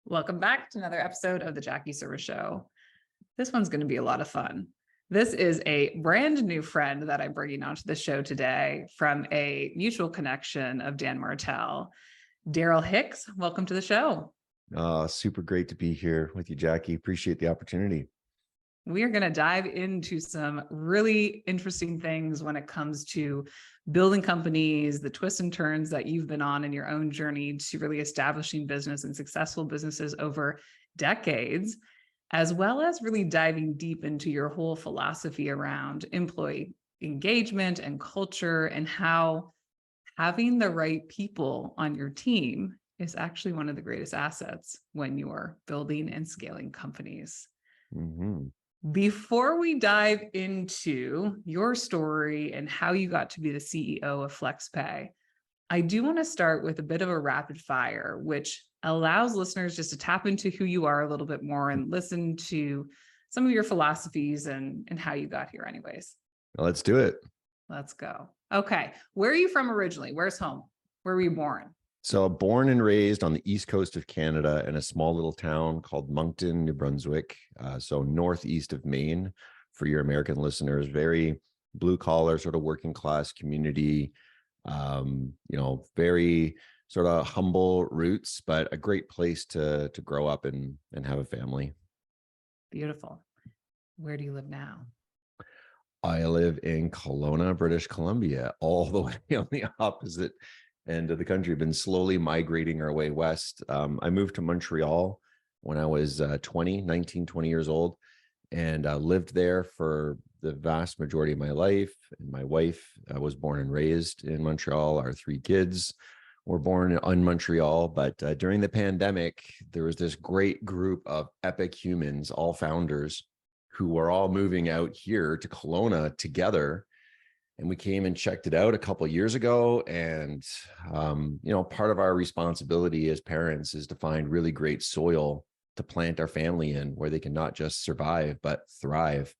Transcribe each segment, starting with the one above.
Welcome back to another episode of the Jackie Serviss Show. This one's going to be a lot of fun. This is a brand new friend that I'm bringing onto the show today from a mutual connection of Dan Martell. Darryl Hicks, welcome to the show. Super great to be here with you, Jackie. Appreciate the opportunity. We are going to dive into some really interesting things when it comes to building companies, the twists and turns that you've been on in your own journey to really establishing business and successful businesses over decades, as well as really diving deep into your whole philosophy around employee engagement and culture and how having the right people on your team is actually one of the greatest assets when you're building and scaling companies. Mm-hmm. Before we dive into your story and how you got to be the CEO of FlexPay, I do want to start with a bit of a rapid fire, which allows listeners just to tap into who you are a little bit more and listen to some of your philosophies and how you got here anyways. Let's do it. Let's go. Okay. Where are you from originally? Where's home? Where were you born? So born and raised on the east coast of Canada in a small little town called Moncton, New Brunswick. So northeast of Maine for your American listeners, very blue collar, sort of working class community, very sort of humble roots, but a great place to grow up and have a family. Beautiful. Where do you live now? I live in Kelowna, British Columbia, all the way on the opposite end of the country. Been slowly migrating our way west. I moved to Montreal when I was 20 years old, and lived there for the vast majority of my life. And my wife was born and raised in Montreal. Our three kids were born in Montreal. But during the pandemic, there was this great group of epic humans, all founders, who were all moving out here to Kelowna together. And we came and checked it out a couple of years ago. And, part of our responsibility as parents is to find really great soil to plant our family in, where they can not just survive, but thrive.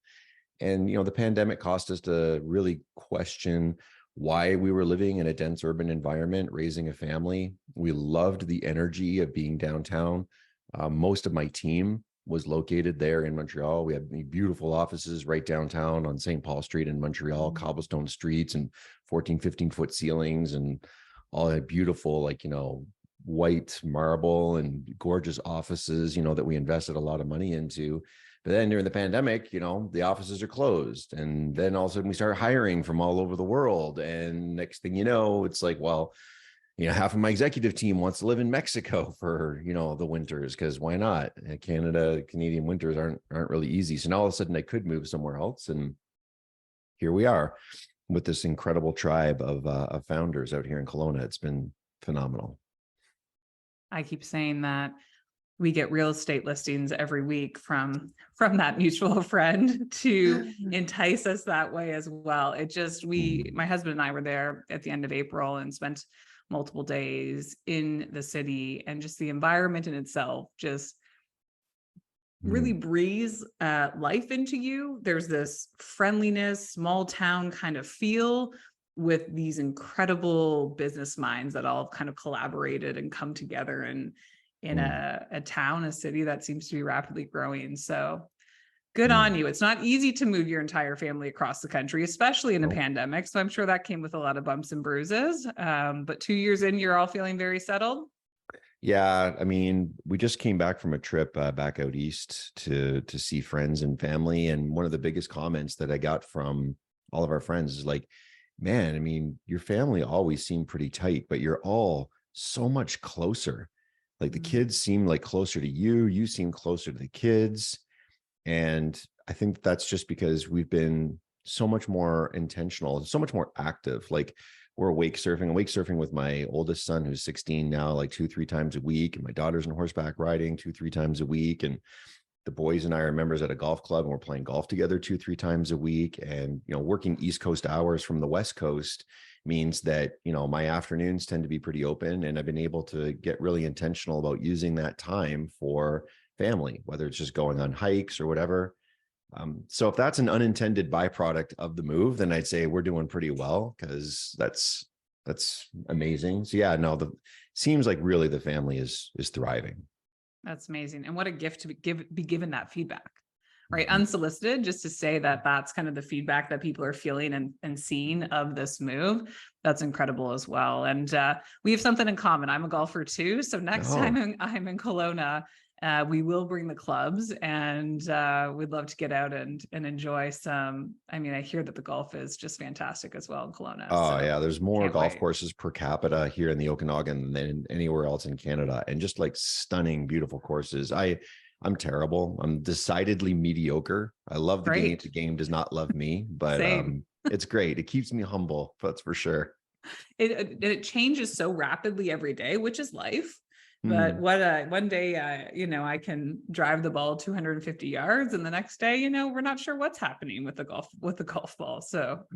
And, the pandemic caused us to really question why we were living in a dense urban environment, raising a family. We loved the energy of being downtown. Most of my team was located there in Montreal. We had beautiful offices right downtown on St. Paul Street in Montreal, cobblestone streets and 14, 15-foot ceilings and all that beautiful, white marble and gorgeous offices, that we invested a lot of money into. But then during the pandemic, the offices are closed. And then all of a sudden we started hiring from all over the world. And next thing you know, it's like, well, half of my executive team wants to live in Mexico for, the winters, because why not? Canadian winters aren't really easy. So now all of a sudden I could move somewhere else. And here we are with this incredible tribe of founders out here in Kelowna. It's been phenomenal. I keep saying that we get real estate listings every week from that mutual friend to entice us that way as well. My husband and I were there at the end of April and spent multiple days in the city, and just the environment in itself just really breathes life into you. There's this friendliness, small town kind of feel with these incredible business minds that all kind of collaborated and come together in a town, a city that seems to be rapidly growing. So good on you. It's not easy to move your entire family across the country, especially in a pandemic. So I'm sure that came with a lot of bumps and bruises. But 2 years in, you're all feeling very settled. Yeah. I mean, we just came back from a trip back out east to see friends and family. And one of the biggest comments that I got from all of our friends is like, man, I mean, your family always seemed pretty tight, but you're all so much closer. Like the kids seem like closer to you. You seem closer to the kids. And I think that's just because we've been so much more intentional, so much more active. Like we're wake surfing with my oldest son, who's 16 now, like 2-3 times a week. And my daughter's in horseback riding 2-3 times a week. And the boys and I are members at a golf club, and we're playing golf together 2-3 times a week. And, working East Coast hours from the West Coast means that, my afternoons tend to be pretty open, and I've been able to get really intentional about using that time for family, whether it's just going on hikes or whatever. So if that's an unintended byproduct of the move, then I'd say we're doing pretty well, because that's amazing. So yeah, no, seems like really the family is thriving. That's amazing. And what a gift to be given that feedback, right? Mhm. Unsolicited, just to say that that's kind of the feedback that people are feeling and seeing of this move. That's incredible as well. And we have something in common. I'm a golfer too. So next time Oh, I'm in Kelowna, we will bring the clubs, and we'd love to get out and enjoy some. I mean, I hear that the golf is just fantastic as well in Kelowna. oh So yeah. There's more can't golf wait. courses per capita here in the Okanagan than anywhere else in Canada, and just like stunning, beautiful courses. I'm terrible. I'm decidedly mediocre. I love the game. The Great. game does not love me, but Same. it's great. It keeps me humble. That's for sure. It changes so rapidly every day, which is life. But Hmm. one day, I can drive the ball 250 yards, and the next day, we're not sure what's happening with the golf ball. So,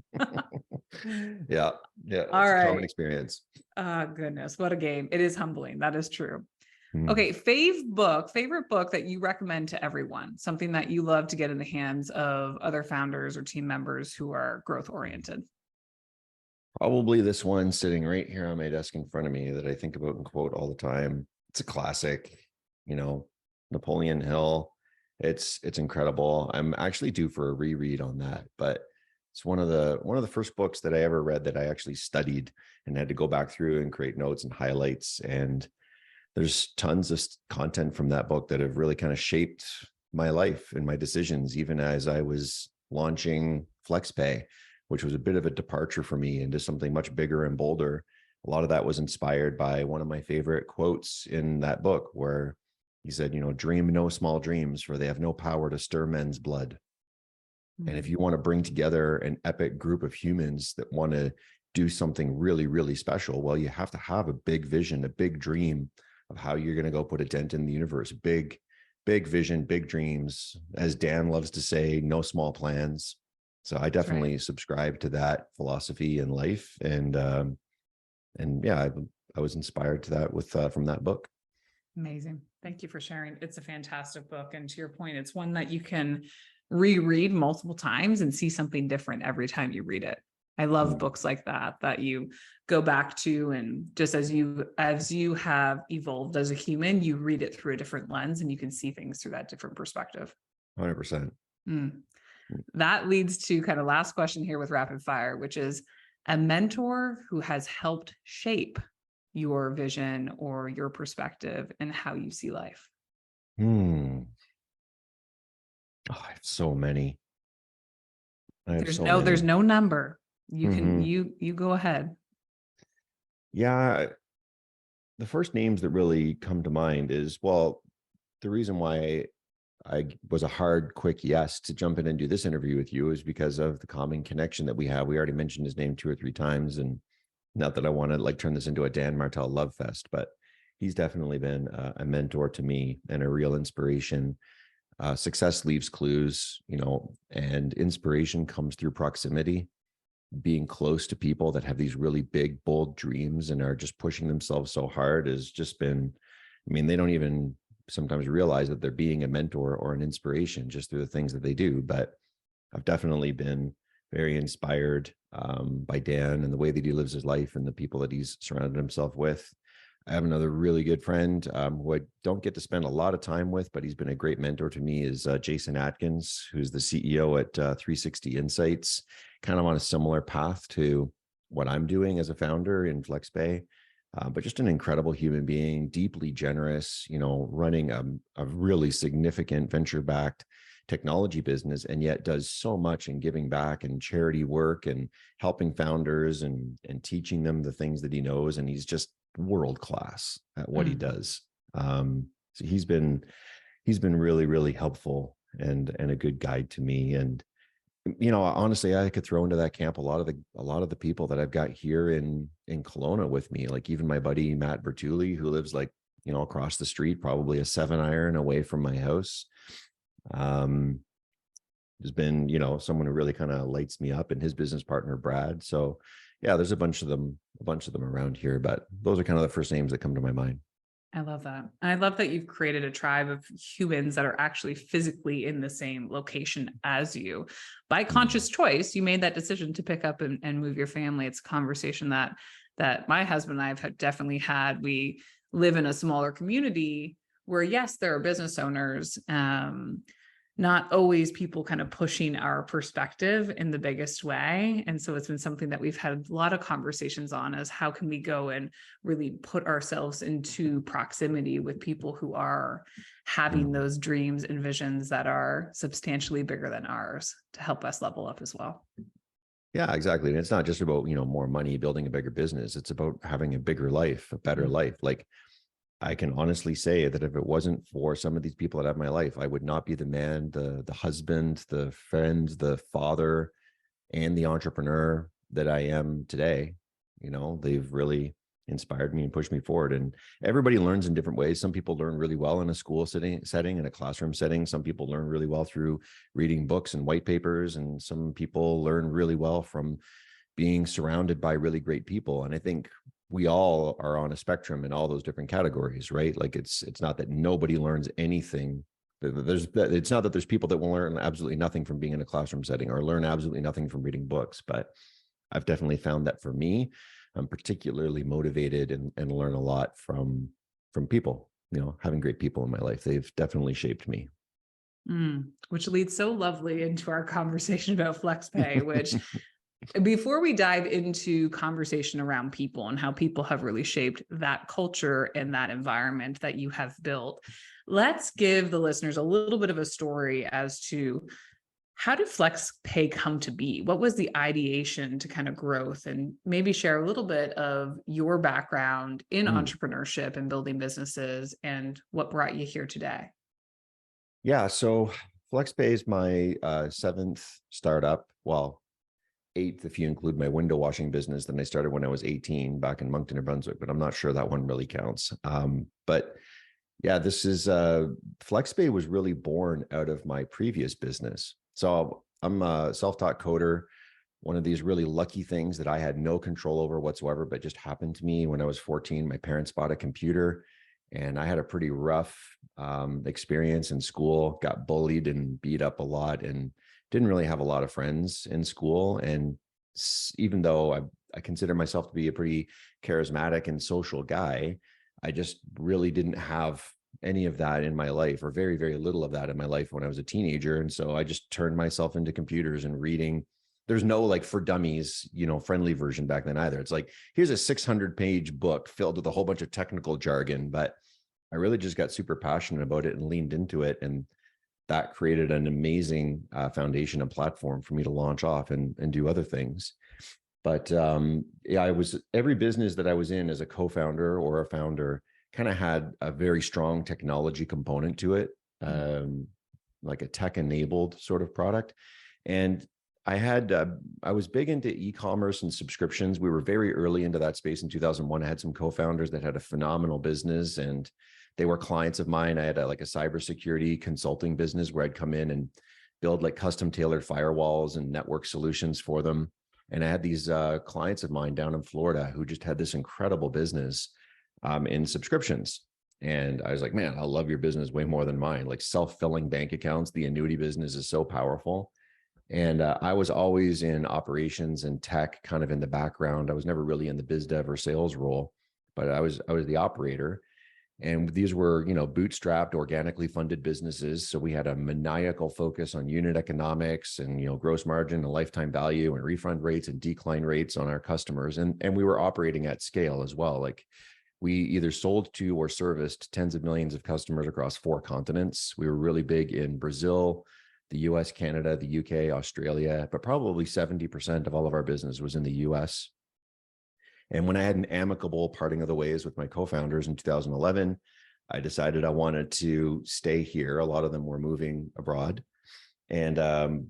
Yeah, yeah. all It's a common right. experience. Goodness, what a game! It is humbling. That is true. Hmm. Okay, favorite book that you recommend to everyone, something that you love to get in the hands of other founders or team members who are growth oriented. Probably this one sitting right here on my desk in front of me that I think about and quote all the time. It's a classic, you know, Napoleon Hill. It's incredible. I'm actually due for a reread on that, but it's one of the first books that I ever read that I actually studied and had to go back through and create notes and highlights. And there's tons of content from that book that have really kind of shaped my life and my decisions, even as I was launching FlexPay, which was a bit of a departure for me into something much bigger and bolder. A lot of that was inspired by one of my favorite quotes in that book, where he said, dream no small dreams, for they have no power to stir men's blood. And if Mm, you want to bring together an epic group of humans that want to do something really, really special, well, you have to have a big vision, a big dream of how you're going to go put a dent in the universe. Big vision, big dreams. As Dan loves to say, no small plans. So I that's right. definitely subscribe to that philosophy in life. And yeah, I was inspired to that from that book. Amazing. Thank you for sharing. It's a fantastic book. And to your point, it's one that you can reread multiple times and see something different every time you read it. I love Mm, books like that you go back to, and just as you have evolved as a human, you read it through a different lens and you can see things through that different perspective. 100%. Mm. That leads to kind of last question here with rapid fire, which is a mentor who has helped shape your vision or your perspective and how you see life. Hmm. Oh, I have so many. I have There's so no there's many. no number. You can Hmm. you go ahead. Yeah, the first names that really come to mind is, well, the reason why I was a hard, quick yes to jump in and do this interview with you is because of the common connection that we have. We already mentioned his name 2 or 3 times, and not that I want to like turn this into a Dan Martell love fest, but he's definitely been a mentor to me and a real inspiration. Success leaves clues, and inspiration comes through proximity. Being close to people that have these really big, bold dreams and are just pushing themselves so hard has just been, I mean, they don't even sometimes realize that they're being a mentor or an inspiration just through the things that they do. But I've definitely been very inspired by Dan and the way that he lives his life and the people that he's surrounded himself with. I have another really good friend who I don't get to spend a lot of time with, but he's been a great mentor to me, is Jason Atkins, who's the CEO at 360 Insights, kind of on a similar path to what I'm doing as a founder in FlexPay. But just an incredible human being, deeply generous, running a really significant venture-backed technology business, and yet does so much in giving back and charity work and helping founders and teaching them the things that he knows. And he's just world class at what he Mm, does. So he's been really, really helpful and a good guide to me. And honestly, I could throw into that camp a lot of the people that I've got here in Kelowna with me, like even my buddy Matt Bertulli, who lives like across the street, probably a 7 iron away from my house. Um, has been someone who really kind of lights me up, and his business partner Brad. So yeah, there's a bunch of them around here, but those are kind of the first names that come to my mind. I love that. And I love that you've created a tribe of humans that are actually physically in the same location as you. By Mm. conscious choice, you made that decision to pick up and move your family. It's a conversation that my husband and I have definitely had. We live in a smaller community, where yes, there are business owners, not always people kind of pushing our perspective in the biggest way. And so it's been something that we've had a lot of conversations on, is how can we go and really put ourselves into proximity with people who are having those dreams and visions that are substantially bigger than ours, to help us level up as well. Yeah, exactly. And it's not just about, more money, building a bigger business. It's about having a bigger life, a better life. Like, I can honestly say that if it wasn't for some of these people that have my life, I would not be the man, the husband, the friend, the father, and the entrepreneur that I am today. They've really inspired me and pushed me forward. And everybody learns in different ways. Some people learn really well in a school setting, in a classroom setting. Some people learn really well through reading books and white papers. And some people learn really well from being surrounded by really great people. And I think we all are on a spectrum in all those different categories, right? Like, it's not that nobody learns anything. It's not that there's people that will learn absolutely nothing from being in a classroom setting or learn absolutely nothing from reading books. But I've definitely found that for me, I'm particularly motivated and learn a lot from people, having great people in my life. They've definitely shaped me. Which leads so lovely into our conversation about FlexPay, which before we dive into conversation around people and how people have really shaped that culture and that environment that you have built, let's give the listeners a little bit of a story as to, how did FlexPay come to be? What was the ideation to kind of growth, and maybe share a little bit of your background in entrepreneurship and building businesses and what brought you here today? Yeah. So FlexPay is my seventh startup. Well, eighth if you include my window washing business. Then I started when I was 18 back in Moncton, New Brunswick, but I'm not sure that one really counts. But yeah, this is FlexPay was really born out of my previous business. So I'm a self-taught coder. One of these really lucky things that I had no control over whatsoever, but just happened to me when I was 14. My parents bought a computer, and I had a pretty rough experience in school, got bullied and beat up a lot, and didn't really have a lot of friends in school. And even though I consider myself to be a pretty charismatic and social guy, I just really didn't have any of that in my life, or very, very little of that in my life when I was a teenager. And so I just turned myself into computers and reading. There's no like for dummies, friendly version back then either. It's like, here's a 600-page book filled with a whole bunch of technical jargon, but I really just got super passionate about it and leaned into it. And that created an amazing foundation and platform for me to launch off and do other things. But yeah, every business that I was in as a co-founder or a founder kind of had a very strong technology component to it, like a tech-enabled sort of product. And I was big into e-commerce and subscriptions. We were very early into that space in 2001. I had some co-founders that had a phenomenal business, and they were clients of mine. I had a cybersecurity consulting business where I'd come in and build like custom tailored firewalls and network solutions for them. And I had these clients of mine down in Florida who just had this incredible business in subscriptions. And I was like, man, I love your business way more than mine. Like self-filling bank accounts, the annuity business is so powerful. And I was always in operations and tech, kind of in the background. I was never really in the biz dev or sales role, but I was the operator. And these were, bootstrapped, organically funded businesses. So we had a maniacal focus on unit economics and, gross margin and lifetime value and refund rates and decline rates on our customers. And we were operating at scale as well. Like, we either sold to or serviced tens of millions of customers across 4 continents. We were really big in Brazil, the US, Canada, the UK, Australia, but probably 70% of all of our business was in the US. And when I had an amicable parting of the ways with my co-founders in 2011, I decided I wanted to stay here. A lot of them were moving abroad. And,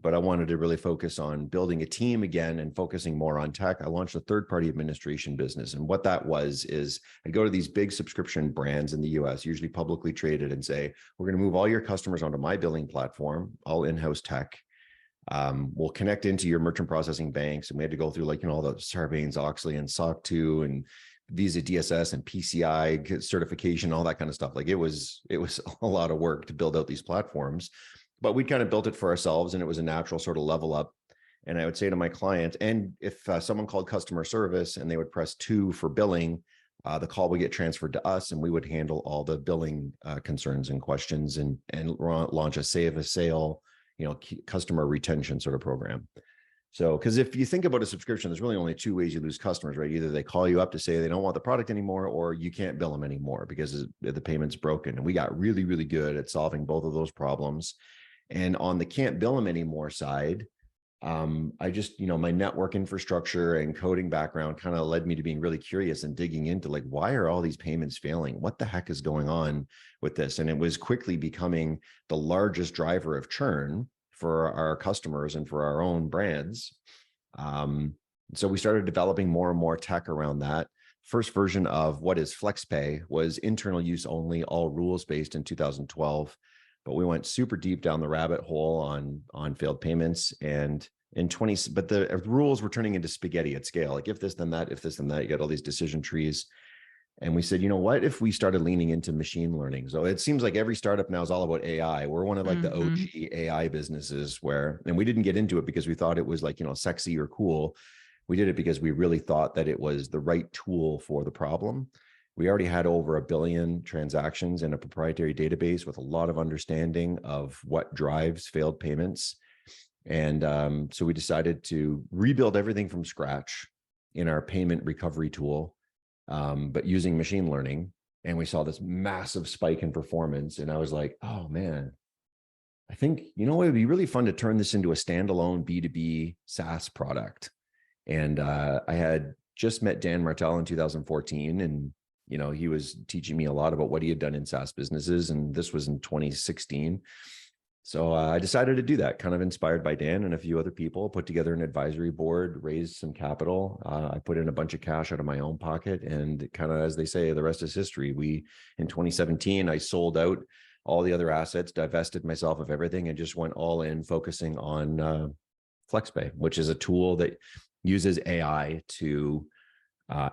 but I wanted to really focus on building a team again and focusing more on tech. I launched a third-party administration business. And what that was is I'd go to these big subscription brands in the US, usually publicly traded, and say, we're going to move all your customers onto my billing platform, all in-house tech. We'll connect into your merchant processing banks. And we had to go through all the Sarbanes-Oxley and SOC 2 and Visa DSS and PCI certification, all that kind of stuff. Like, it was a lot of work to build out these platforms. But we kind of built it for ourselves, and it was a natural sort of level up. And I would say to my clients, and if someone called customer service and they would press 2 for billing, the call would get transferred to us, and we would handle all the billing concerns and questions, and launch a save a sale, customer retention sort of program. So, because if you think about a subscription, there's really only two ways you lose customers, right? Either they call you up to say they don't want the product anymore, or you can't bill them anymore because the payment's broken. And we got really, really good at solving both of those problems. And on the can't bill them anymore side, I just, my network infrastructure and coding background kind of led me to being really curious and digging into like, why are all these payments failing? What the heck is going on with this? And it was quickly becoming the largest driver of churn for our customers and for our own brands. So we started developing more and more tech around that. First version of what is FlexPay was internal use only, all rules based in 2012. But we went super deep down the rabbit hole on failed payments, and but the rules were turning into spaghetti at scale. Like if this, then that, if this, then that, you got all these decision trees. And we said, what if we started leaning into machine learning? So it seems like every startup now is all about AI. We're one of like the OG AI businesses and we didn't get into it because we thought it was like, sexy or cool. We did it because we really thought that it was the right tool for the problem. We already had over 1 billion transactions in a proprietary database with a lot of understanding of what drives failed payments. And so we decided to rebuild everything from scratch in our payment recovery tool, but using machine learning. And we saw this massive spike in performance. And I was like, oh man, I think, it would be really fun to turn this into a standalone B2B SaaS product. And I had just met Dan Martell in 2014, and he was teaching me a lot about what he had done in SaaS businesses. And this was in 2016. So I decided to do that, kind of inspired by Dan and a few other people, put together an advisory board, raised some capital. I put in a bunch of cash out of my own pocket, and kind of, as they say, the rest is history. In 2017, I sold out all the other assets, divested myself of everything, and just went all in, focusing on FlexPay, which is a tool that uses AI to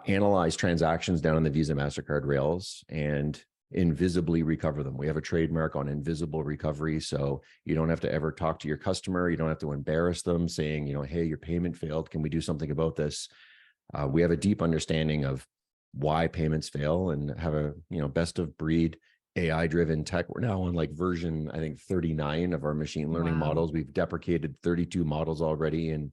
analyze transactions down on the Visa MasterCard rails and invisibly recover them. We have a trademark on invisible recovery. So you don't have to ever talk to your customer. You don't have to embarrass them saying, hey, your payment failed. Can we do something about this? We have a deep understanding of why payments fail, and have a, best of breed AI driven tech. We're now on like version, I think 39 of our machine learning models. We've deprecated 32 models already, and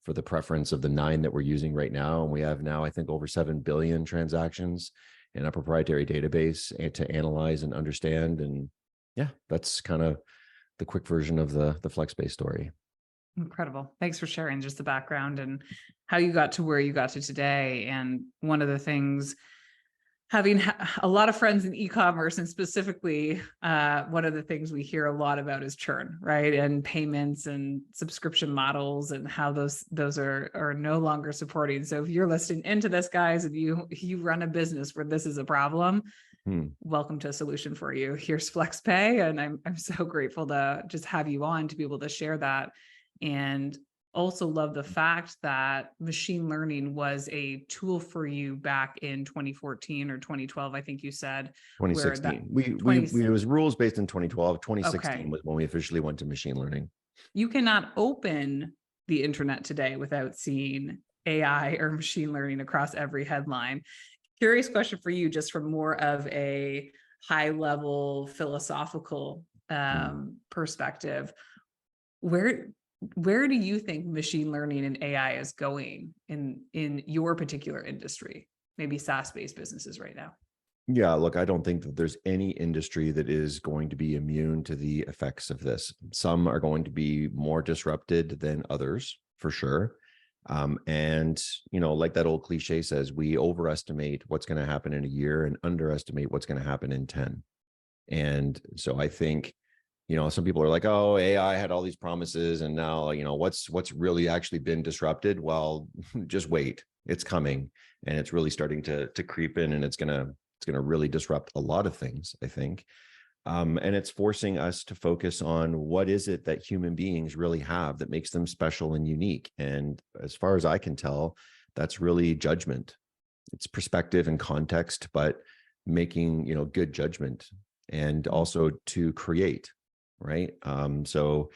for the preference of the 9 that we're using right now. And we have now, I think, over 7 billion transactions in a proprietary database to analyze and understand. And yeah, that's kind of the quick version of the FlexPay story. Incredible. Thanks for sharing just the background and how you got to where you got to today. And one of the things, having a lot of friends in e-commerce, and specifically, one of the things we hear a lot about is churn, right? And payments and subscription models, and how those are no longer supporting. So if you're listening into this, guys, and you run a business where this is a problem, welcome to a solution for you. Here's FlexPay, and I'm so grateful to just have you on to be able to share that. And also love the fact that machine learning was a tool for you back in 2014 or 2012, I think you said. 2016. It was rules based in 2012. 2016 was when we officially went to machine learning. You cannot open the internet today without seeing AI or machine learning across every headline. Curious question for you, just from more of a high level philosophical perspective. Where do you think machine learning and AI is going in your particular industry, maybe SaaS-based businesses right now? Yeah, look, I don't think that there's any industry that is going to be immune to the effects of this. Some are going to be more disrupted than others, for sure. And, like that old cliche says, we overestimate what's going to happen in a year and underestimate what's going to happen in 10. And so I think, some people are like, oh, AI had all these promises, and now, what's really actually been disrupted? Well, just wait, it's coming, and it's really starting to creep in, and it's gonna really disrupt a lot of things, I think. And it's forcing us to focus on what is it that human beings really have that makes them special and unique. And as far as I can tell, that's really judgment. It's perspective and context, but making, good judgment, and also to create. Right. So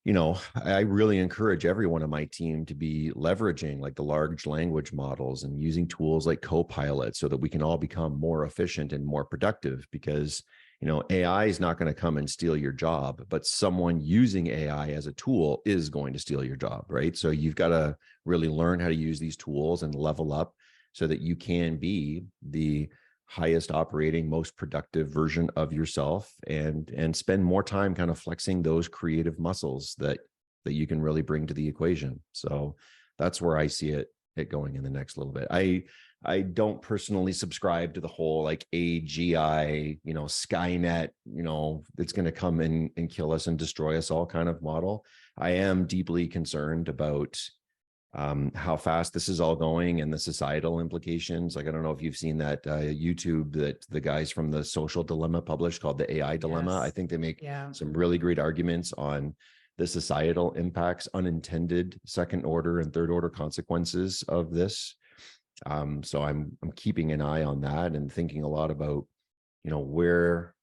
I really encourage everyone on my team to be leveraging like the large language models and using tools like Copilot so that we can all become more efficient and more productive, because, AI is not going to come and steal your job, but someone using AI as a tool is going to steal your job, right? So you've got to really learn how to use these tools and level up so that you can be the highest operating, most productive version of yourself, and spend more time kind of flexing those creative muscles that you can really bring to the equation. So that's where I see it going in the next little bit. I don't personally subscribe to the whole like AGI, Skynet, it's going to come in and kill us and destroy us all kind of model. I am deeply concerned about how fast this is all going and the societal implications. Like, I don't know if you've seen that YouTube that the guys from the Social Dilemma published called the AI Dilemma. I think they make some really great arguments on the societal impacts, unintended second order and third order consequences of this. So I'm keeping an eye on that and thinking a lot about, where,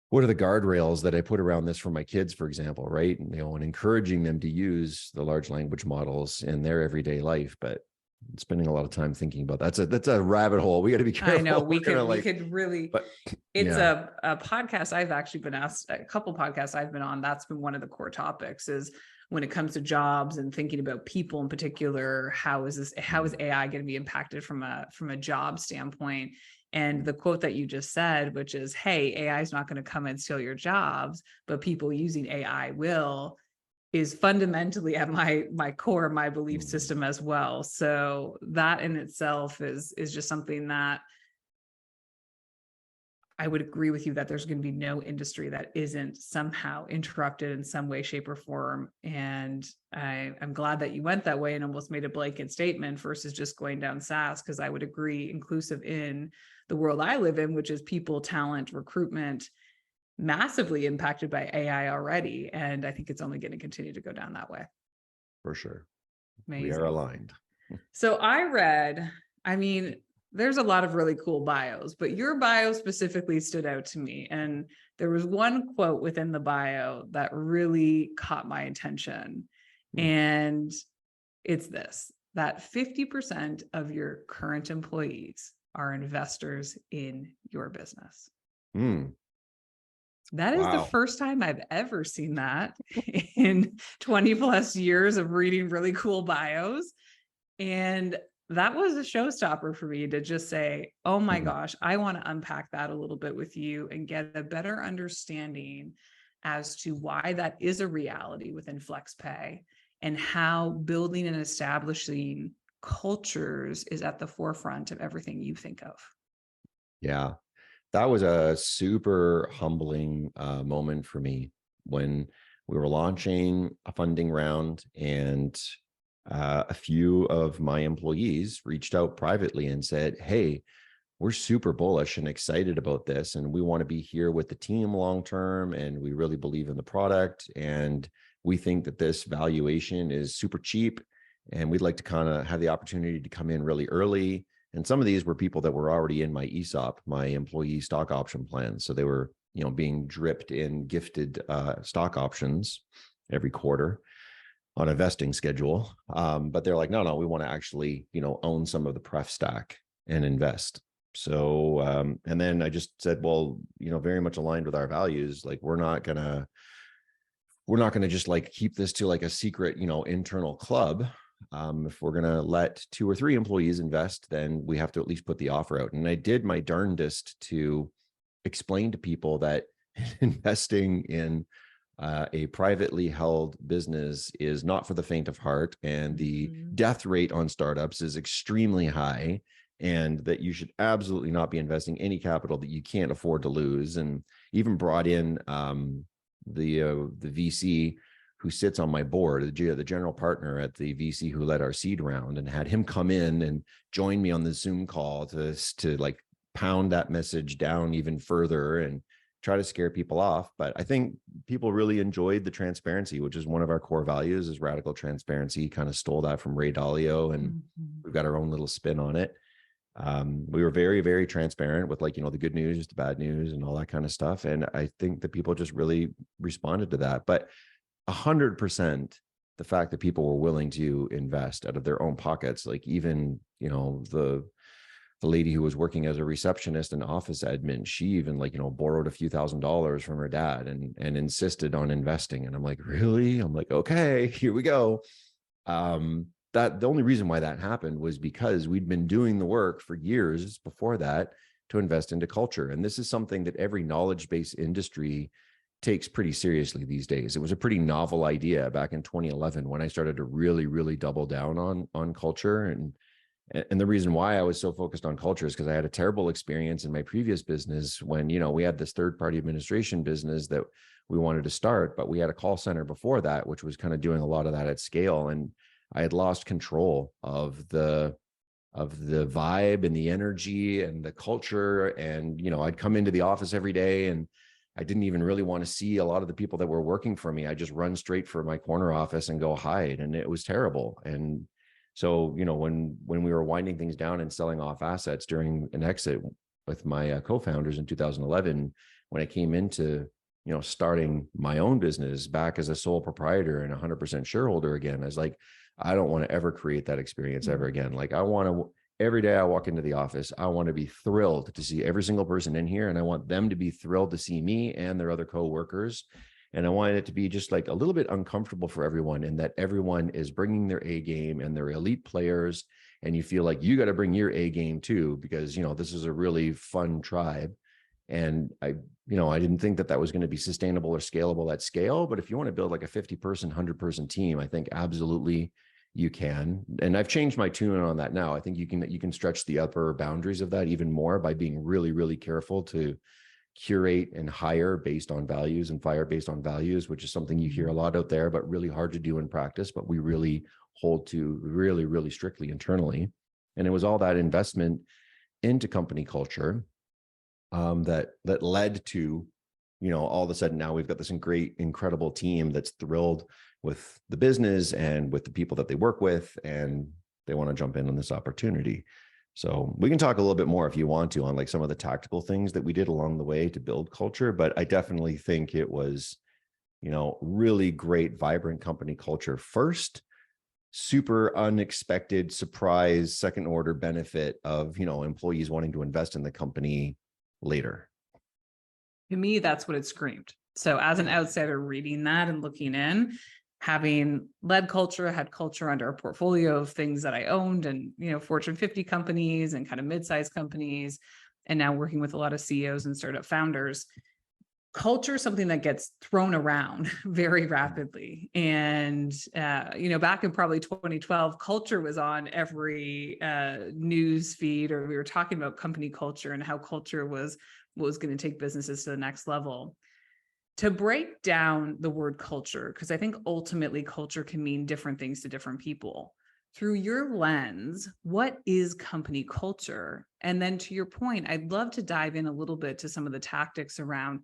what are the guardrails that I put around this for my kids, for example, right? And, and encouraging them to use the large language models in their everyday life, but spending a lot of time thinking about that's a rabbit hole. We got to be careful. I know we could really, but it's a podcast. I've actually been asked, a couple podcasts I've been on. That's been one of the core topics, is when it comes to jobs and thinking about people in particular, how is AI going to be impacted from a job standpoint? And the quote that you just said, which is, hey, AI is not going to come and steal your jobs, but people using AI will, is fundamentally at my core, my belief system as well. So that in itself is just something that I would agree with you, that there's going to be no industry that isn't somehow interrupted in some way, shape, or form. And I'm glad that you went that way and almost made a blanket statement versus just going down SaaS, because I would agree, inclusive in the world I live in, which is people, talent, recruitment, massively impacted by AI already. And I think it's only going to continue to go down that way. For sure. Amazing. We are aligned. So I read, there's a lot of really cool bios, but your bio specifically stood out to me. And there was one quote within the bio that really caught my attention. And it's this, that 50% of your current employees are investors in your business. That is the first time I've ever seen that in 20 plus years of reading really cool bios. And that was a showstopper for me to just say, oh my gosh, I want to unpack that a little bit with you and get a better understanding as to why that is a reality within FlexPay, and how building and establishing cultures is at the forefront of everything you think of. Yeah, that was a super humbling moment for me when we were launching a funding round, and a few of my employees reached out privately and said, hey, we're super bullish and excited about this, and we want to be here with the team long term, and we really believe in the product, and we think that this valuation is super cheap, and we'd like to kind of have the opportunity to come in really early. And some of these were people that were already in my ESOP, my employee stock option plan. So they were, being dripped in gifted stock options every quarter on a vesting schedule. But they're like, no, we want to actually, own some of the pref stack and invest. So, and then I just said, well, very much aligned with our values. Like, we're not gonna just like keep this to like a secret, internal club. If we're going to let 2 or 3 employees invest, then we have to at least put the offer out. And I did my darndest to explain to people that investing in a privately held business is not for the faint of heart, and the death rate on startups is extremely high, and that you should absolutely not be investing any capital that you can't afford to lose. And even brought in the VC who sits on my board, the general partner at the VC who led our seed round, and had him come in and join me on the Zoom call to like pound that message down even further and try to scare people off. But I think people really enjoyed the transparency, which is one of our core values, is radical transparency. Kind of stole that from Ray Dalio, and we've got our own little spin on it. We were very, very transparent with, like, the good news, the bad news, and all that kind of stuff. And I think that people just really responded to that. But 100%, the fact that people were willing to invest out of their own pockets, like even, the lady who was working as a receptionist and office admin, she even, like, borrowed a few $1,000s from her dad and insisted on investing. And I'm like, really? I'm like, okay, here we go. That the only reason why that happened was because we'd been doing the work for years before that to invest into culture. And this is something that every knowledge-based industry takes pretty seriously these days. It was a pretty novel idea back in 2011 when I started to really, really double down on culture. And the reason why I was so focused on culture is because I had a terrible experience in my previous business when, we had this third-party administration business that we wanted to start, but we had a call center before that, which was kind of doing a lot of that at scale. And I had lost control of the vibe and the energy and the culture. And, I'd come into the office every day and I didn't even really want to see a lot of the people that were working for me. I just run straight for my corner office and go hide. And it was terrible. And so, when we were winding things down and selling off assets during an exit with my co-founders in 2011, when I came into, starting my own business back as a sole proprietor and 100% shareholder again, I was like, I don't want to ever create that experience ever again. Like, I want to, every day I walk into the office, I want to be thrilled to see every single person in here. And I want them to be thrilled to see me and their other coworkers. And I want it to be just like a little bit uncomfortable for everyone, and that everyone is bringing their A game and they're elite players. And you feel like you got to bring your A game too, because, this is a really fun tribe. And I didn't think that was going to be sustainable or scalable at scale. But if you want to build like a 50-person, 100-person team, I think absolutely you can. And I've changed my tune on that now. I think you can stretch the upper boundaries of that even more by being really, really careful to curate and hire based on values and fire based on values, which is something you hear a lot out there, but really hard to do in practice, but we really hold to really, really strictly internally. And it was all that investment into company culture that led to, all of a sudden now we've got this great, incredible team that's thrilled with the business and with the people that they work with, and they want to jump in on this opportunity. So we can talk a little bit more if you want to on like some of the tactical things that we did along the way to build culture. But I definitely think it was, really great, vibrant company culture first, super unexpected surprise, second order benefit of, employees wanting to invest in the company later. To me, that's what it screamed. So as an outsider reading that and looking in, having led culture, had culture under a portfolio of things that I owned and, Fortune 50 companies and kind of mid-sized companies, and now working with a lot of CEOs and startup founders, culture is something that gets thrown around very rapidly. And, back in probably 2012, culture was on every news feed, or we were talking about company culture and how culture was going to take businesses to the next level. To break down the word culture, because I think ultimately culture can mean different things to different people. Through your lens, what is company culture? And then to your point, I'd love to dive in a little bit to some of the tactics around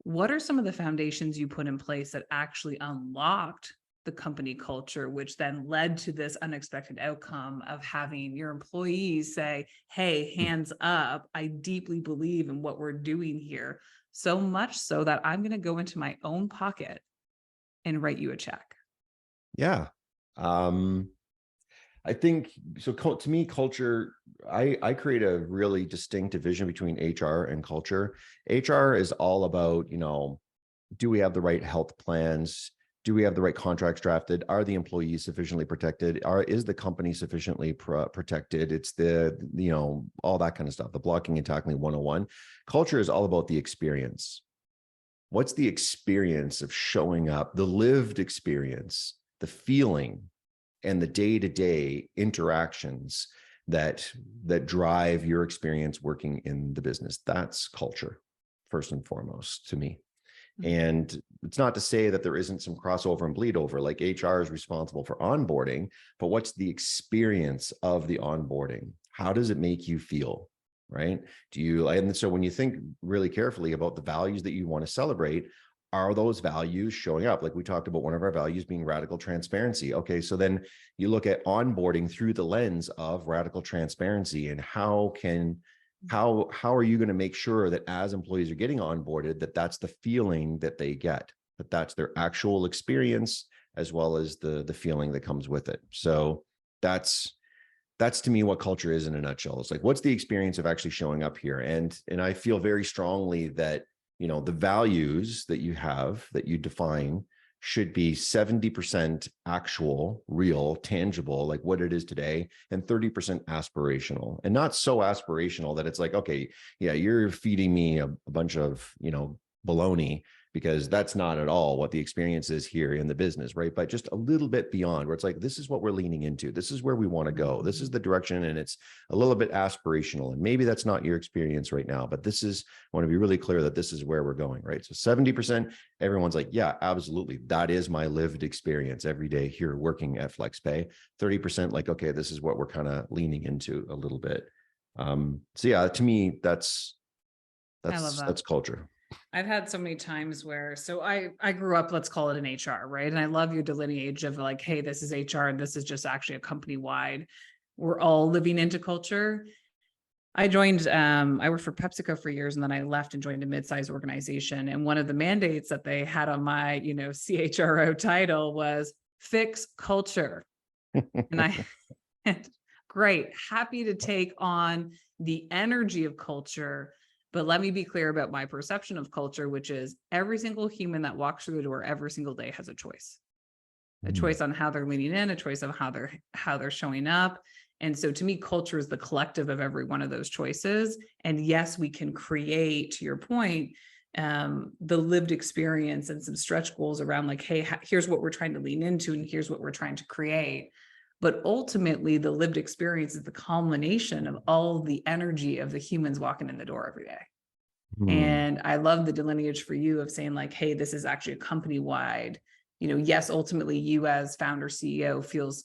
what are some of the foundations you put in place that actually unlocked the company culture, which then led to this unexpected outcome of having your employees say, hey, hands up, I deeply believe in what we're doing here. So much so that I'm going to go into my own pocket and write you a check. Yeah. I think so. To me, culture, I create a really distinct division between HR and culture. HR is all about, do we have the right health plans? Do we have the right contracts drafted? Are the employees sufficiently protected? Is the company sufficiently protected? It's all that kind of stuff, the blocking and tackling 101. Culture is all about the experience. What's the experience of showing up, the lived experience, the feeling, and the day-to-day interactions that drive your experience working in the business? That's culture, first and foremost, to me. And it's not to say that there isn't some crossover and bleed over, like HR is responsible for onboarding, but what's the experience of the onboarding? How does it make you feel, right? And so when you think really carefully about the values that you want to celebrate, are those values showing up? Like we talked about one of our values being radical transparency. Okay, so then you look at onboarding through the lens of radical transparency, and how are you going to make sure that as employees are getting onboarded, that that's the feeling that they get, that that's their actual experience, as well as the feeling that comes with it. So that's to me what culture is in a nutshell. It's like, what's the experience of actually showing up here? And I feel very strongly that, the values that you have, that you define, should be 70% actual, real, tangible, like what it is today, and 30% aspirational. And not so aspirational that it's like, okay, yeah, you're feeding me a bunch of, baloney, because that's not at all what the experience is here in the business, right? But just a little bit beyond, where it's like, this is what we're leaning into. This is where we want to go. This is the direction, and it's a little bit aspirational. And maybe that's not your experience right now, but I want to be really clear that this is where we're going, right? So 70%, everyone's like, yeah, absolutely. That is my lived experience every day here working at FlexPay. 30%, like, okay, this is what we're kind of leaning into a little bit. So yeah, to me, that's I love that. culture. I've had so many times where, so I grew up, let's call it an HR, right? And I love your delineation of like, hey, this is HR and this is just actually a company wide. We're all living into culture. I worked for PepsiCo for years, and then I left and joined a mid-sized organization. And one of the mandates that they had on my, CHRO title was fix culture. And great, happy to take on the energy of culture. But let me be clear about my perception of culture, which is every single human that walks through the door every single day has a choice on how they're leaning in, a choice of how they're showing up. And so to me, culture is the collective of every one of those choices. And yes, we can create, to your point, the lived experience and some stretch goals around like, hey, here's what we're trying to lean into, and here's what we're trying to create. But ultimately, the lived experience is the culmination of all the energy of the humans walking in the door every day. And I love the delineation for you of saying like, hey, this is actually a company-wide, yes, ultimately you as founder CEO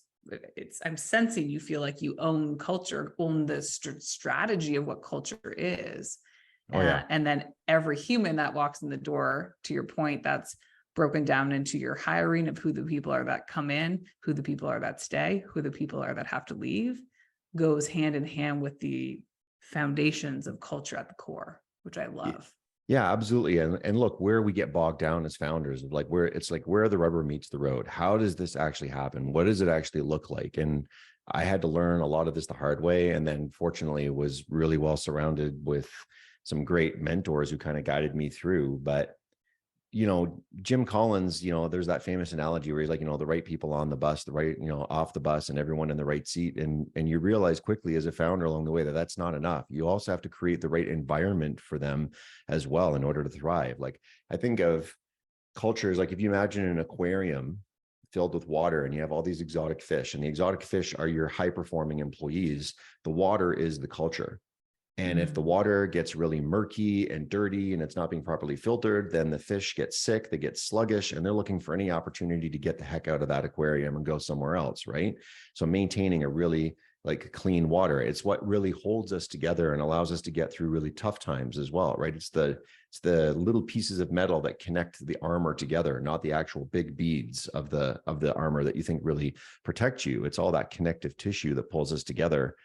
I'm sensing you feel like you own culture, own the strategy of what culture is. Oh, yeah. And then every human that walks in the door, to your point, that's broken down into your hiring of who the people are that come in, who the people are that stay, who the people are that have to leave, goes hand in hand with the foundations of culture at the core, which I love. Yeah, absolutely. And look, where we get bogged down as founders of like where the rubber meets the road. How does this actually happen? What does it actually look like? And I had to learn a lot of this the hard way. And then fortunately was really well surrounded with some great mentors who kind of guided me through. But Jim Collins, there's that famous analogy where he's like, the right people on the bus, the right, off the bus, and everyone in the right seat. And you realize quickly as a founder along the way that that's not enough. You also have to create the right environment for them as well in order to thrive. Like I think of cultures, like if you imagine an aquarium filled with water and you have all these exotic fish, and the exotic fish are your high performing employees, the water is the culture. And if the water gets really murky and dirty and it's not being properly filtered, then the fish get sick, they get sluggish, and they're looking for any opportunity to get the heck out of that aquarium and go somewhere else, right? So maintaining a really clean water, it's what really holds us together and allows us to get through really tough times as well, right? It's the little pieces of metal that connect the armor together, not the actual big beads of the armor that you think really protect you. It's all that connective tissue that pulls us together.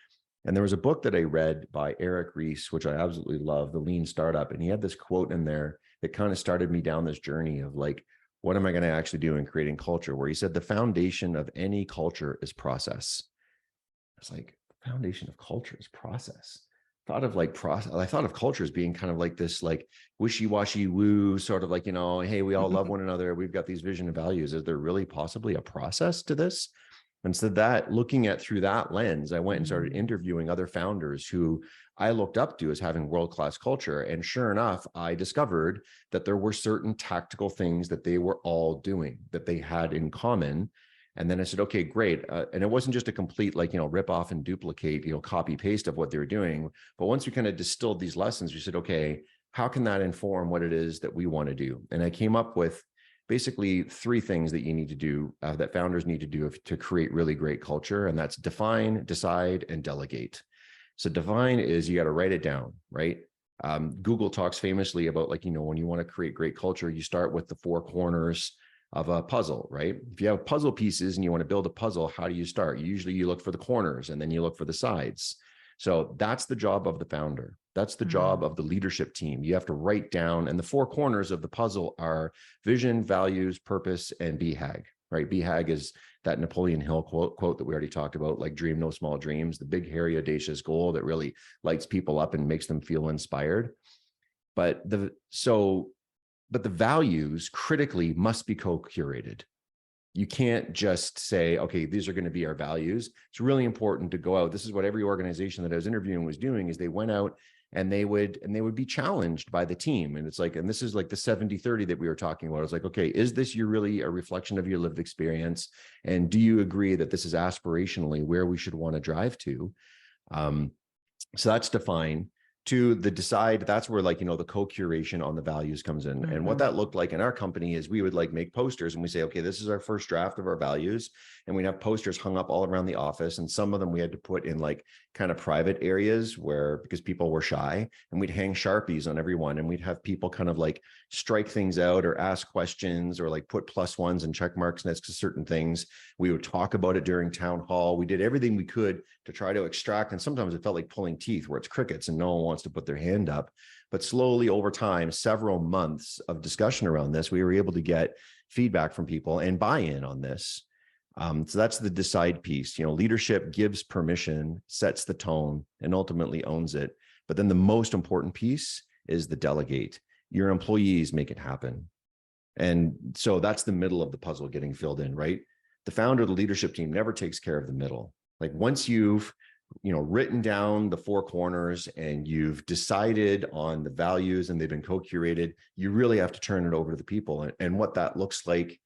And there was a book that I read by Eric Ries, which I absolutely love, The Lean Startup. And he had this quote in there that kind of started me down this journey of like, what am I going to actually do in creating culture? Where he said, the foundation of any culture is process. I was like, the foundation of culture is process. I thought of culture as being kind of like this, like wishy-washy woo, sort of like, hey, we all love one another. We've got these vision and values. Is there really possibly a process to this? And so that looking at through that lens, I went and started interviewing other founders who I looked up to as having world-class culture. And sure enough, I discovered that there were certain tactical things that they were all doing that they had in common. And then I said, okay, great. And it wasn't just a complete, rip off and duplicate, copy paste of what they were doing. But once we kind of distilled these lessons, we said, okay, how can that inform what it is that we want to do? And I came up with basically 3 things that you need to do, that founders need to do to create really great culture. And that's define, decide, and delegate. So define is you got to write it down, right? Google talks famously about, like, when you want to create great culture, you start with the four corners of a puzzle, right? If you have puzzle pieces and you want to build a puzzle, how do you start? Usually you look for the corners and then you look for the sides. So that's the job of the founder. That's the job of the leadership team. You have to write down, and the four corners of the puzzle are vision, values, purpose, and BHAG, right? BHAG is that Napoleon Hill quote that we already talked about, like dream no small dreams, the big, hairy, audacious goal that really lights people up and makes them feel inspired. But the values critically must be co-curated. You can't just say, okay, these are going to be our values. It's really important to go out. This is what every organization that I was interviewing was doing, is they went out and they would be challenged by the team. And it's like, and this is like the 70-30 that we were talking about. It's like, okay, is this really a reflection of your lived experience? And do you agree that this is aspirationally where we should want to drive to? So that's defined. To the decide, that's where, like, the co-curation on the values comes in. And what that looked like in our company is we would like make posters and we say, okay, this is our first draft of our values. And we'd have posters hung up all around the office. And some of them we had to put in like kind of private areas because people were shy, and we'd hang Sharpies on every one. And we'd have people kind of like strike things out or ask questions or like put +1s and check marks next to certain things. We would talk about it during town hall. We did everything we could to try to extract. And sometimes it felt like pulling teeth, where it's crickets and no one wants to put their hand up. But slowly over time, several months of discussion around this, we were able to get feedback from people and buy-in on this. So that's the decide piece. Leadership gives permission, sets the tone, and ultimately owns it. But then the most important piece is the delegate. Your employees make it happen. And so that's the middle of the puzzle getting filled in, right? The founder, the leadership team never takes care of the middle. Like, once you've written down the four corners and you've decided on the values and they've been co-curated, you really have to turn it over to the people. And what that looks like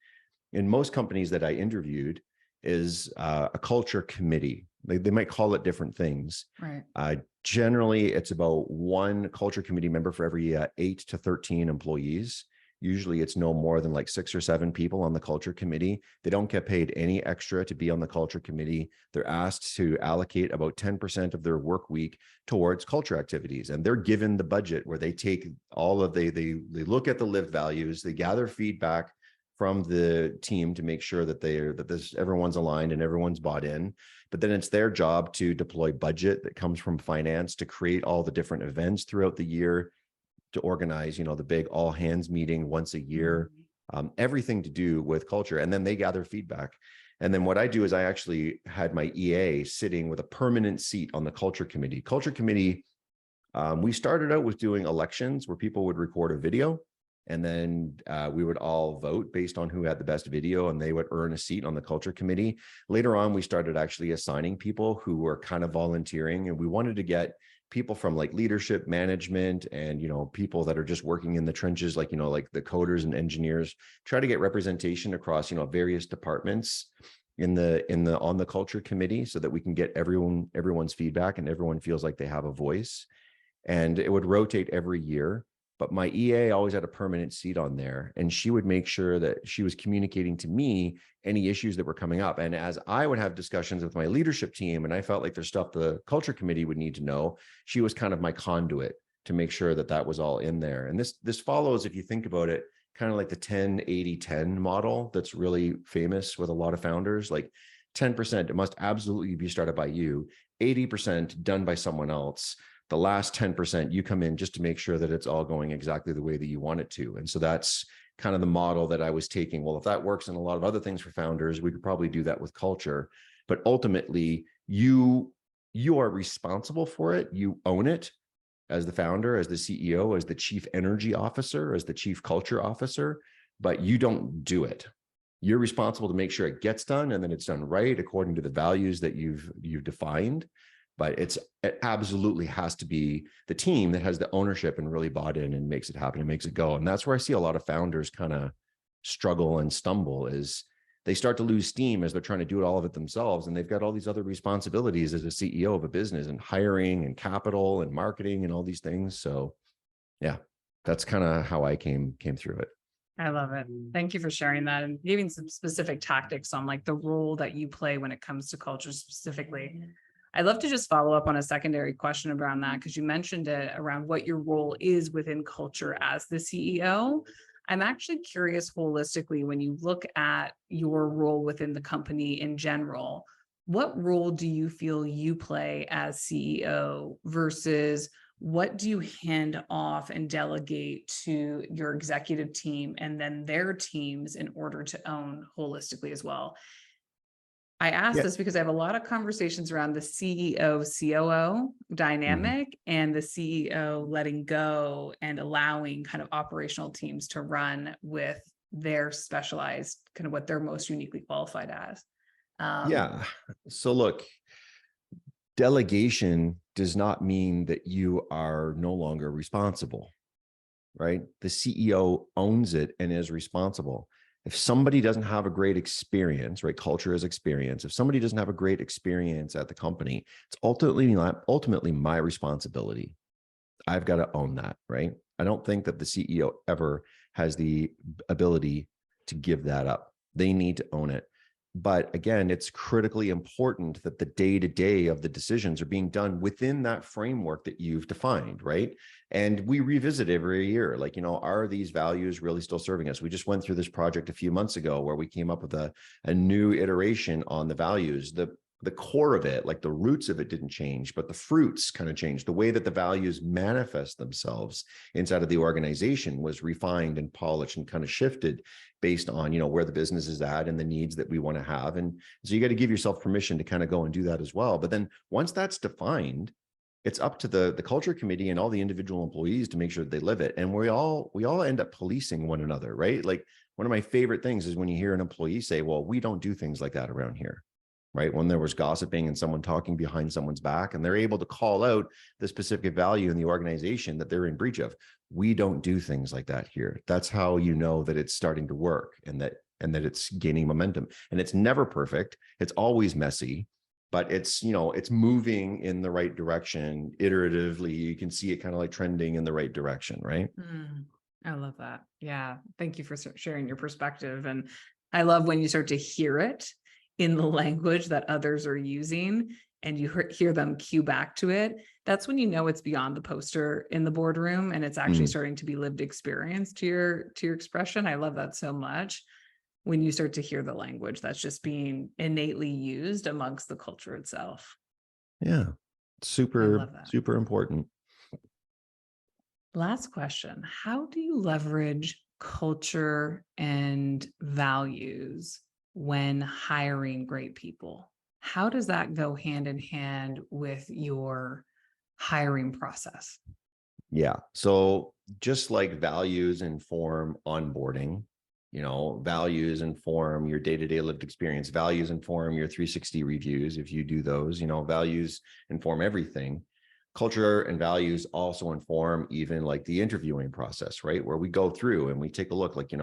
in most companies that I interviewed is a culture committee. They might call it different things. Right. Generally, it's about one culture committee member for every 8 to 13 employees. Usually it's no more than like 6 or 7 people on the culture committee. They don't get paid any extra to be on the culture committee. They're asked to allocate about 10% of their work week towards culture activities. And they're given the budget where they take all of they look at the lived values, they gather feedback from the team to make sure that everyone's aligned and everyone's bought in. But then it's their job to deploy budget that comes from finance to create all the different events throughout the year, to organize, the big all hands meeting once a year, everything to do with culture. And then they gather feedback. And then what I do is I actually had my EA sitting with a permanent seat on the culture committee. Culture committee, we started out with doing elections where people would record a video, and then we would all vote based on who had the best video, and they would earn a seat on the culture committee. Later on, we started actually assigning people who were kind of volunteering, and we wanted to get people from like leadership, management, and people that are just working in the trenches, like like the coders and engineers. Try to get representation across various departments on the culture committee, so that we can get everyone's feedback and everyone feels like they have a voice. And it would rotate every year. But my EA always had a permanent seat on there, and she would make sure that she was communicating to me any issues that were coming up. And as I would have discussions with my leadership team, and I felt like there's stuff the culture committee would need to know, she was kind of my conduit to make sure that that was all in there. And this follows, if you think about it, kind of like the 10-80-10 model that's really famous with a lot of founders. Like 10%, it must absolutely be started by you, 80% done by someone else. The last 10%, you come in just to make sure that it's all going exactly the way that you want it to. And so that's kind of the model that I was taking. Well, if that works in a lot of other things for founders, we could probably do that with culture. But ultimately, you are responsible for it. You own it as the founder, as the CEO, as the chief energy officer, as the chief culture officer, but you don't do it. You're responsible to make sure it gets done, and then it's done right according to the values that you've defined. But it absolutely has to be the team that has the ownership and really bought in and makes it happen and makes it go. And that's where I see a lot of founders kind of struggle and stumble, is they start to lose steam as they're trying to do all of it themselves. And they've got all these other responsibilities as a CEO of a business, and hiring and capital and marketing and all these things. So yeah, that's kind of how I came through it. I love it. Thank you for sharing that and giving some specific tactics on like the role that you play when it comes to culture specifically. I'd love to just follow up on a secondary question around that, because you mentioned it around what your role is within culture as the CEO. I'm actually curious holistically, when you look at your role within the company in general, what role do you feel you play as CEO versus what do you hand off and delegate to your executive team and then their teams in order to own holistically as well? I ask Yeah. this because I have a lot of conversations around the CEO, COO Mhm. dynamic and the CEO letting go and allowing kind of operational teams to run with their specialized, kind of what they're most uniquely qualified as. Um, Yeah. So look, delegation does not mean that you are no longer responsible, right? The CEO owns it and is responsible. If somebody doesn't have a great experience, right? Culture is experience. If somebody doesn't have a great experience at the company, it's ultimately my responsibility. I've got to own that, right? I don't think that the CEO ever has the ability to give that up. They need to own it. But again, it's critically important that the day-to-day of the decisions are being done within that framework that you've defined, right? And we revisit every year, like, are these values really still serving us? We just went through this project a few months ago where we came up with a new iteration on the values. The core of it, like the roots of it didn't change, but the fruits kind of changed. The way that the values manifest themselves inside of the organization was refined and polished and kind of shifted based on, where the business is at and the needs that we want to have. And so you got to give yourself permission to kind of go and do that as well. But then once that's defined, it's up to the culture committee and all the individual employees to make sure that they live it. And we all end up policing one another, right? Like, one of my favorite things is when you hear an employee say, well, we don't do things like that around here. Right? When there was gossiping and someone talking behind someone's back, and they're able to call out the specific value in the organization that they're in breach of. We don't do things like that here. That's how you know that it's starting to work and that it's gaining momentum. And it's never perfect. It's always messy, but it's, it's moving in the right direction iteratively. You can see it kind of like trending in the right direction, right? I love that. Yeah. Thank you for sharing your perspective. And I love when you start to hear it in the language that others are using and you hear them cue back to it. That's when you know it's beyond the poster in the boardroom and it's actually Mm. starting to be lived experience to your expression. I love that so much when you start to hear the language that's just being innately used amongst the culture itself. Yeah. I Super, love that. super important. Last question. How do you leverage culture and values when hiring great people? How does that go hand in hand with your hiring process? Yeah. So just like values inform onboarding, values inform your day-to-day lived experience, values inform your 360 reviews. If you do those, values inform everything. Culture and values also inform even like the interviewing process, right? Where we go through and we take a look, like,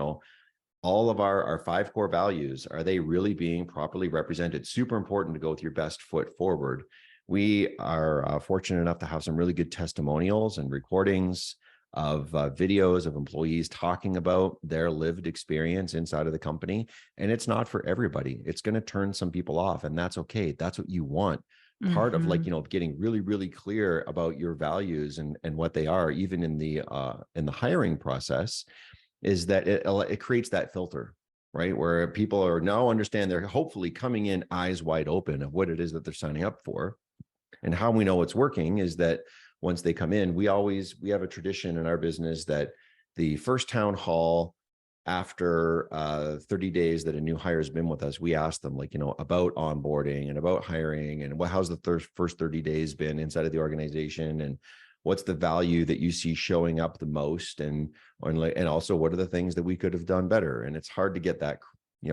all of our 5 core values, are they really being properly represented? Super important to go with your best foot forward. We are fortunate enough to have some really good testimonials and recordings of videos of employees talking about their lived experience inside of the company. And it's not for everybody. It's going to turn some people off, and that's okay. That's what you want. Part of, like, getting really, really clear about your values and what they are, even in the hiring process, is that it creates that filter, right? Where people are now understand, they're hopefully coming in eyes wide open of what it is that they're signing up for. And how we know it's working is that once they come in, we have a tradition in our business that the first town hall after 30 days that a new hire has been with us, we ask them, like, about onboarding and about hiring and how's the first 30 days been inside of the organization, and what's the value that you see showing up the most, and also what are the things that we could have done better. And it's hard to get that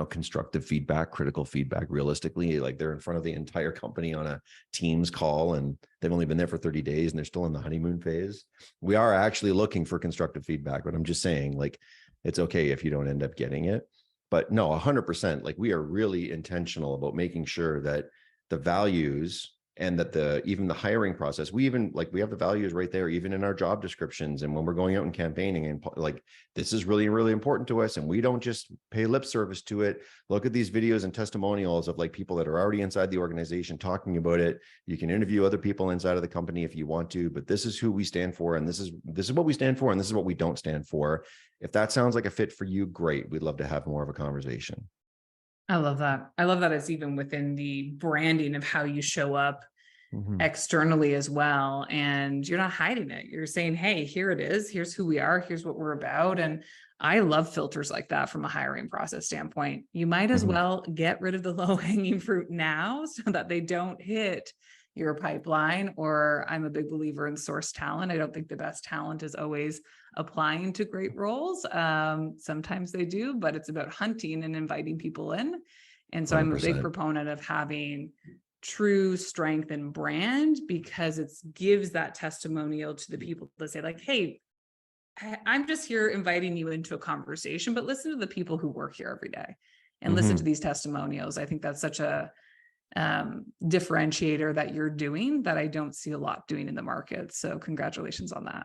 constructive feedback, critical feedback realistically. Like, they're in front of the entire company on a Teams call and they've only been there for 30 days and they're still in the honeymoon phase. We are actually looking for constructive feedback, but I'm just saying, like, it's okay if you don't end up getting it. But no, 100%, like, we are really intentional about making sure that the values and that even the hiring process, we have the values right there, even in our job descriptions. And when we're going out and campaigning, and like, this is really, really important to us. And we don't just pay lip service to it. Look at these videos and testimonials of like people that are already inside the organization talking about it. You can interview other people inside of the company if you want to, but this is who we stand for. And this is what we stand for. And this is what we don't stand for. If that sounds like a fit for you, great. We'd love to have more of a conversation. I love that. I love that it's even within the branding of how you show up externally as well. And you're not hiding it. You're saying, hey, here it is. Here's who we are. Here's what we're about. And I love filters like that from a hiring process standpoint. You might as well get rid of the low hanging fruit now so that they don't hit your pipeline. Or I'm a big believer in source talent. I don't think the best talent is always applying to great roles. Sometimes they do, but it's about hunting and inviting people in. And so 100%. I'm a big proponent of having true strength and brand, because it gives that testimonial to the people that say like, hey, I'm just here inviting you into a conversation, but listen to the people who work here every day and listen to these testimonials. I think that's such a differentiator that you're doing that I don't see a lot doing in the market. So congratulations on that.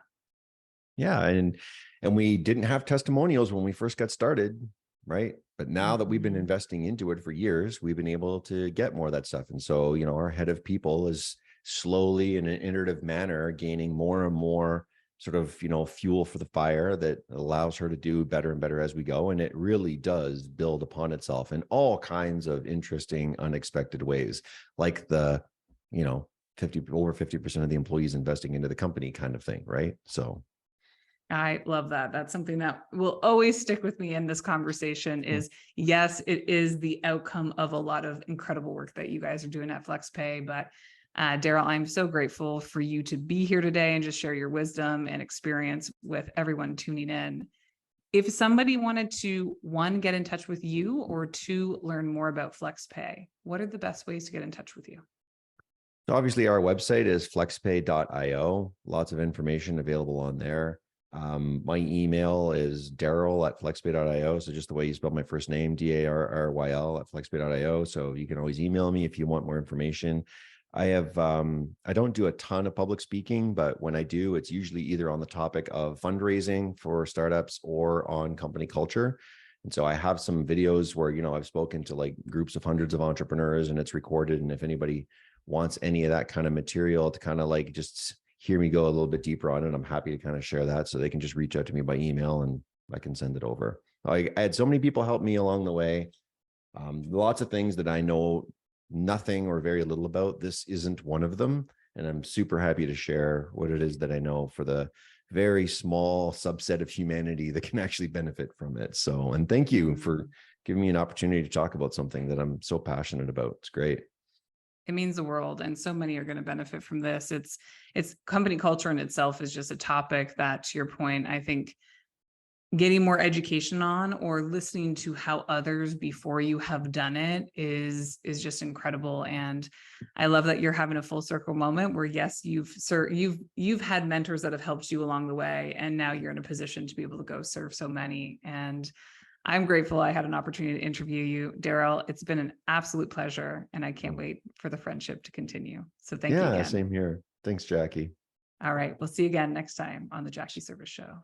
Yeah. And we didn't have testimonials when we first got started, right? But now that we've been investing into it for years, we've been able to get more of that stuff. And so, our head of people is slowly in an iterative manner gaining more and more sort of, fuel for the fire that allows her to do better and better as we go. And it really does build upon itself in all kinds of interesting, unexpected ways, like the, over 50% of the employees investing into the company kind of thing, right? So I love that. That's something that will always stick with me in this conversation is, yes, it is the outcome of a lot of incredible work that you guys are doing at FlexPay. But Darryl, I'm so grateful for you to be here today and just share your wisdom and experience with everyone tuning in. If somebody wanted to, one, get in touch with you, or two, learn more about FlexPay, what are the best ways to get in touch with you? So obviously our website is flexpay.io. Lots of information available on there. My email is Darryl@flexpay.io. So just the way you spell my first name, DARRYL@flexpay.io. So you can always email me if you want more information. I don't do a ton of public speaking, but when I do, it's usually either on the topic of fundraising for startups or on company culture. And so I have some videos where, I've spoken to like groups of hundreds of entrepreneurs and it's recorded. And if anybody wants any of that kind of material to kind of like just hear me go a little bit deeper on it, I'm happy to kind of share that. So they can just reach out to me by email and I can send it over. I had so many people help me along the way. Lots of things that I know nothing or very little about. This isn't one of them. And I'm super happy to share what it is that I know for the very small subset of humanity that can actually benefit from it. So, and thank you for giving me an opportunity to talk about something that I'm so passionate about. It's great. It means the world, and so many are going to benefit from this. It's company culture in itself is just a topic that, to your point, I think getting more education on or listening to how others before you have done it is just incredible. And I love that you're having a full circle moment where, yes, you've had mentors that have helped you along the way, and now you're in a position to be able to go serve so many. And I'm grateful I had an opportunity to interview you, Darryl. It's been an absolute pleasure, and I can't wait for the friendship to continue. So thank you again. Yeah, same here. Thanks, Jackie. All right. We'll see you again next time on the Jackie Serviss Show.